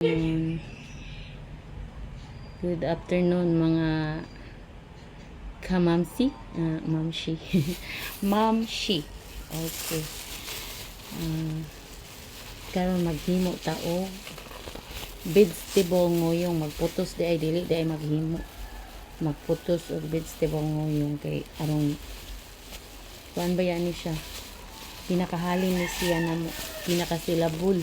Good afternoon mga kamamsi, mamshi. Mamshi. Okay. Karon maghimo ta og vegetable ngoyong, magputos di ay dili di ay maghimo. Magputos og vegetable ngoyong kay arong kuan ba yan ni siya. Pinakahalin ni siya na pinakasilabul.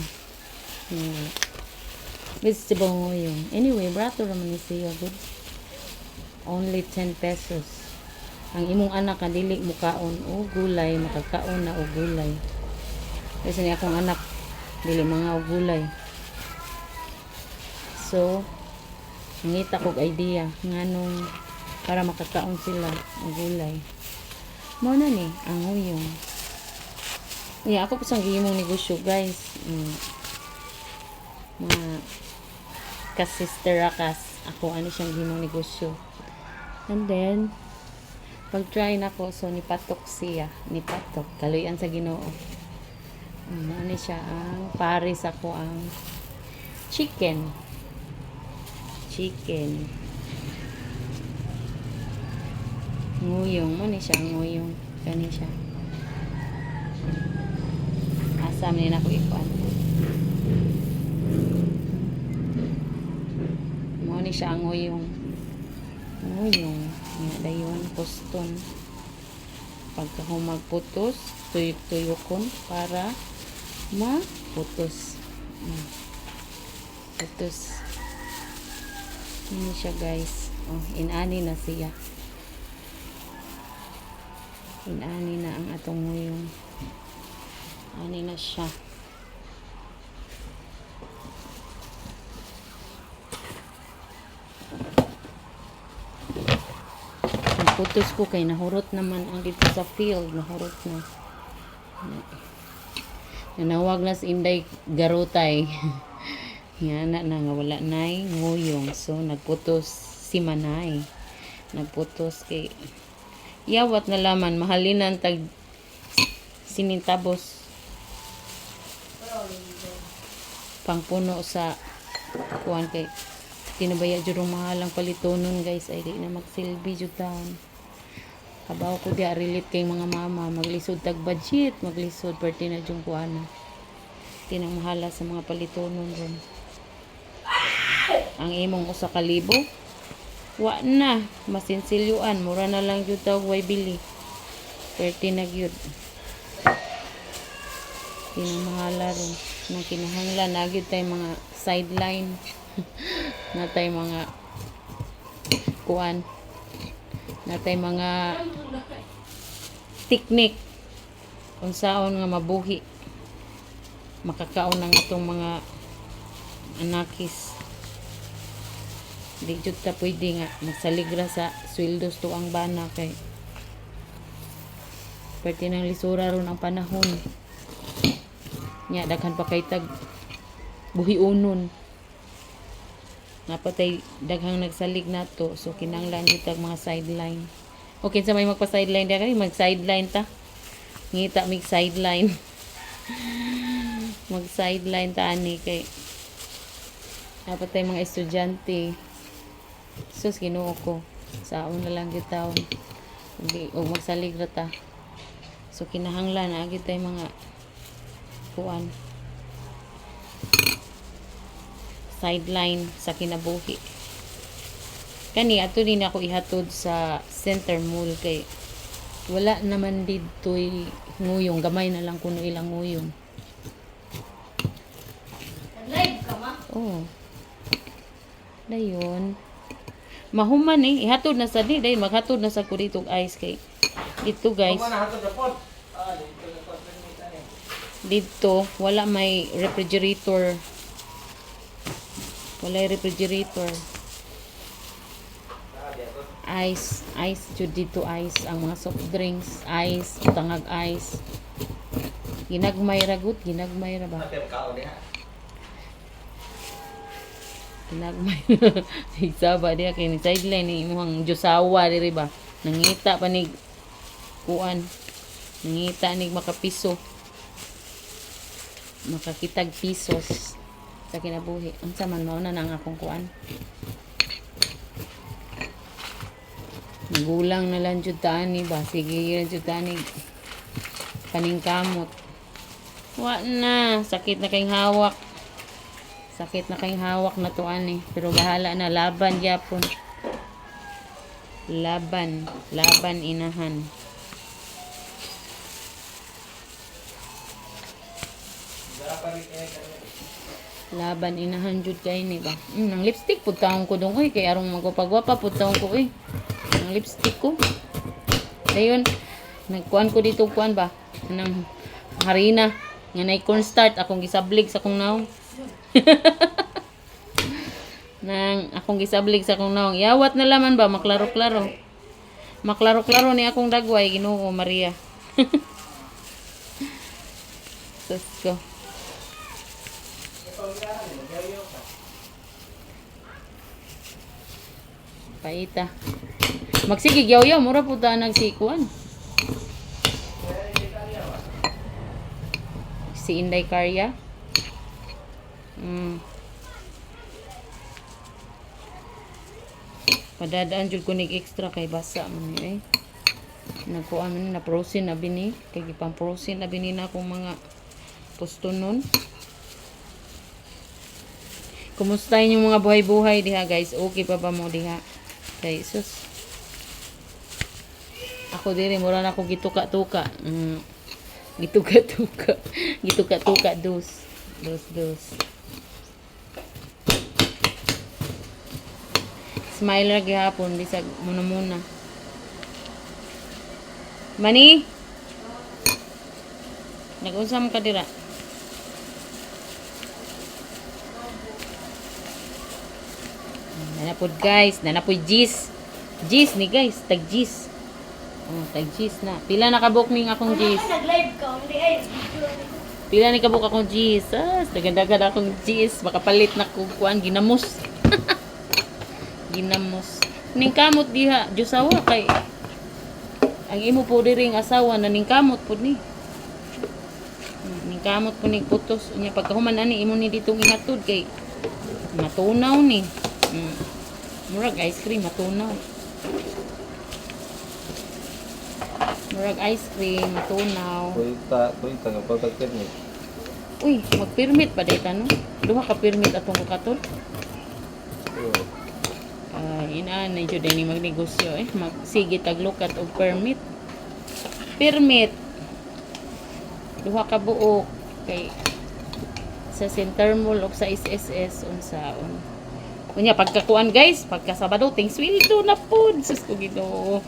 Vegetable ngoyong. Anyway, brato raman ni siya good. Only 10 pesos. Ang imong anak dili mukaon o gulay, makakaon na og gulay. Kasi ni akong anak dili mga og gulay. So, ngita kog idea nganong para makakaon sila og gulay. Mo na ni ang nguyong. Ako pa sang gihimong negosyo, guys. Mga ka-sister akas ako ano siyang gihimong negosyo. And then pag-try na ko, so nipatok siya, nipatok kaluyan sa Ginoo. Ano siya ang pares ako ang chicken nguyong mo ni siya nguyong kani siya asam ni nako ikuan mo ni siya ang nguyong nga dayon poston pagka humagputos tuyok-tuyokon para maputos putos ini siya, guys. Inani na siya, inani na ang atong nguyong, ani na siya. Putos ko kay nahurot naman ang dito sa field, nahurot na. Nanawag na si Inday Garutay. Yan na nga wala nay nguyong, so nagputos si Manay. Nagputos kay yawat na laman mahalinan tag sinintabos pangpuno sa kuan kay tinabaya jud mahalang palitonon, guys, ay di na magsilbi jud taon. Kabaw ko dia relate kay mga mama maglisod tag budget, maglisod perti na jung kuana. Tinang mahala sa mga palitonon ron. Ang imong usa ka libo wa na masinsilyuan, mura na lang jud tawag way bili. Perti na gyud. Tinang mahala ron. Nang kinahanglan na gyud tay mga sideline. Natay mga kuan, natay mga technique unsaon nga mabuhi makakaon ng atong mga anakis. Di jud ta pwede nga magsaligra sa sweldos to ang bana kay pwede nang lisura ron ang panahon nya daghan pa kay tag buhiunon napatay daghang nagsalig nato, so kinanglan jud tag mga sideline. Okay sa may magpa sideline dia kay mag sideline ta, ngita mig sideline. Mag sideline ta ani kay napatay mga estudyante. Sus Ginoo ko, saon na lang gyud taon og magsalig ra ta, so kinahanglan na gyud tay mga kuan sideline sa kinabuhi. Kani ato din ako ihatod sa Center Mall kay wala naman dito'y nguyong, gamay na lang kuno ilang nguyong. Live ka ma? Oo. Dayon. Mahuman ihatod na sa di dayon maghatod na sa ko dito ice kay dito, guys. Dito wala may refrigerator. Walay refrigerator. Ice jud dito, ice ang mga soft drinks, ice, tangag ice. Ginagmay ra gud, ginagmay ra ba? Ginagmay. Isaba dia kay ni sideline ni imong Josawa diri ba. Nangita pa ni kuan. Nangita ni makapiso. Makakitag pisos. sa kinabuhi. Unsa man mao na nang akong kuan. Gulang na lang jud tani ba, sige jud tani kaning kamot. Wa na, sakit na kayong hawak. Sakit na kayong hawak na to ani, pero bahala na, laban gyapon. Laban inahan. Laban inahan jud kay ni ba. Nang lipstick pud taong ko dong oy, kay arong magpagwapa pud taong ko oy. Nang lipstick ko. Dayon nagkuan ko dito kuan ba nang harina nga nay cornstarch akong gisablig sa akong naong. Nang akong gisablig sa akong naong. Yawat na laman ba maklaro-klaro. Maklaro-klaro ni akong dagway, Ginoo Maria. Sus ko. Paita. Magsigig yaw-yaw, mura po ta nagsikuan. Si Inday Karya. Padadaan jud ko nig extra kay basa man ni eh. Nagkuan man na prosin na bini, kay gipang prosin na bini na akong mga pustonon. Kumusta inyong mga buhay-buhay diha guys? Okay pa ba mo diha? Kay sus. Ako diri mura na ako gituka-tuka. Gituka-tuka. Gituka-tuka dos. Smile ra gihapon bisag muna. Mani? Nag-usam ka dira. Nanapod guys, nanapod G's. G's ni guys, tag G's. Oh, tag G's na. Pila na kabuk ning akong G's? Nag-live ka, hindi ay. Pila ni kabuk akong G's? Dagdag akong G's, makapalit na ko kuan ginamos. Ginamos. Ning kamot diha, Diyosawa kay ang imo po diring asawa na ning kamot pud ni. Ning kamot po ning putos unya pagkahuman ani imo ni ditong ihatod kay matunaw ni. Murag ice cream matunaw. Murag ice cream matunaw. Kuita nga pagka-permit. Uy, mag-permit pa dayta no? Duha ka permit atong kakatol. Inaan na jud ni magnegosyo magsige taglukat og permit. Duha ka buok kay sa Center Mall og sa SSS unsaon. Unya pagkakuan guys, pagka Sabado ting sweldo na pud. Sus ko Ginoo.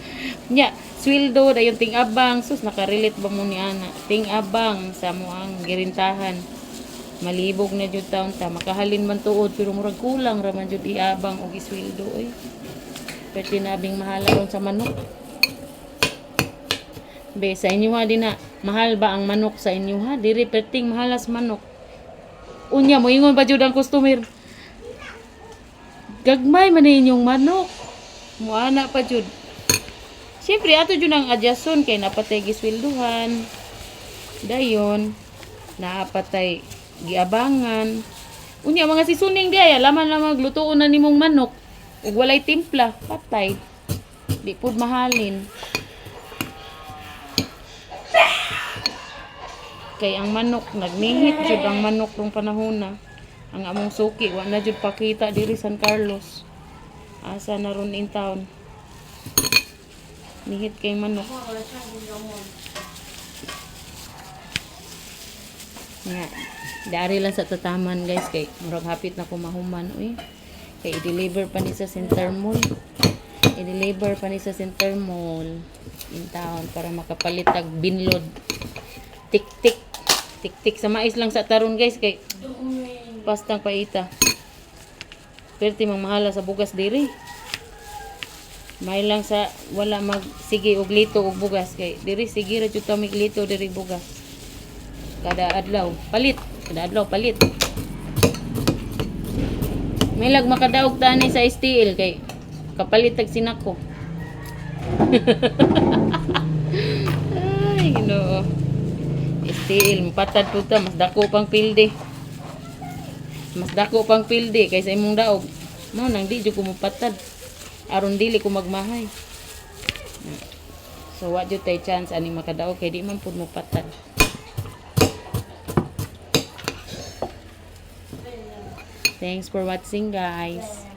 Unya, sweldo dayon ting abang. Sus nakarelate ba mo ni ana? Ting abang sa moang girintahan. Malibog na jud taon ta, makahalin man tuod pero murag kulang ra man jud iabang og isweldo oy. Perti nabing mahal ron sa manok. Be sa inyo ha din na, mahal ba ang manok sa inyo ha? Diri perting mahalas manok. Unya mo ingon ba jud ang customer? Gagmay man inyong manok. Muana pa jud. Siyempre ato jud ang adjuston kay napatay giswelduhan. Dayon naapatay giabangan. Unya mga sisuning diay laman lang maglutoon na nimong manok ug walay timpla, patay. Di pud mahalin. Kay ang manok nagnihit jud ang manok rong panahon na. Ang among suki wa na jud pakita diri San Carlos. Asa na ron in town. Nihit kay manok. Nga, dari lang sa tataman guys kay murag hapit na kumahuman uy. Kay i-deliver pa ni sa Center Mall. I-deliver pa ni sa Center Mall in town para makapalit tag binlod. Tik-tik. Tik-tik sa mais lang sa taron guys kay pastang paita. Perti mang mahala sa bugas diri. May lang sa wala mag sige og lito og bugas kay diri sige ra jud ta miglito diri bugas. Kada adlaw palit. May lag makadaog tani sa STL kay kapalit tag sinako. Ay, Ginoo. STL mapatad pud ta mas dako pang pilde. Mas dako pang pildi kaysa imong daog. Mao nang di jud ko mupatad. Aron dili ko magmahay. So what jud tay chance ani makadaog kay di man pud mupatad. Thanks for watching guys.